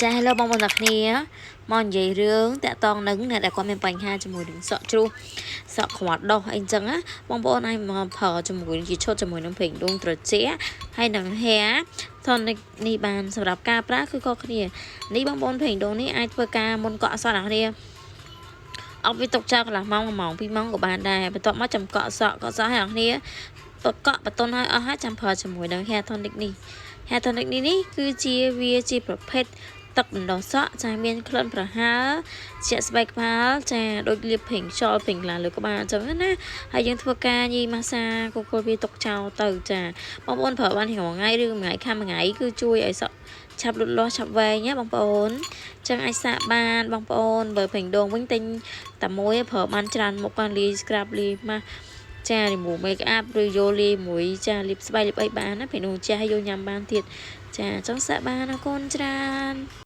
Cha hello bong bóng giặc nè mòn dây rướng tạ tong nứng nè đã có mình bánh ha cho mùi đứng sợ tru sợ khoát đâu anh chẳng á bong bóng anh mà phở cho mùi chỉ chốt cho mùi nấm phỉnh đung trở trẻ hay nắng hè thon ni bàn sập đạp ca práคือก็គ្នានេះបងប្អូនភេងដូងនេះអាចធ្វើការមុនកក់សក់អ្នកគ្នាអត់វាຕົកចោលកន្លះម៉ោង1ម៉ោង2ម៉ោងក៏បានដែរបន្ទាប់មកចាំកក់សក់ឲ្យអ្នកគ្នាកក់បន្ទន់ឲ្យអស់ហើយចាំប្រើជាមួយនឹង hair tonic នេះ hair tonic នេះគឺជាវាជាប្រភេទទឹកបណ្ដុះសក់ចាមានក្លិនប្រហើរជាក់ស្បែកក្បាលចាដូចលាបភេងខ្យល់ភេងឡាលើក្បាលអញ្ចឹងណាហើយយើងធ្វើការញីម៉ាសាកុលវាຕົកចោលទៅចាបងប្អូនប្រើបានថ្ងៃថ្ងៃឬថ្ងៃខែមួយថ្ងៃគឺជួយឲ្យសក់ឆាប់លូតលាស់ឆាប់វែងណាបងប្អូនចឹងអាចសាកបានបងប្អូនបើភេងដូងវិញទិញតែមួយប្រើបានច្រើនមុខបានលី scrub លីម៉ាចារីមួយ make up ឬយកលីមួយចាលីបស្បែកលីបអីបានណាភេងដូងចាស់យកញ៉ាំបានទៀតចាចង់សាកបានអរគុណច្រើន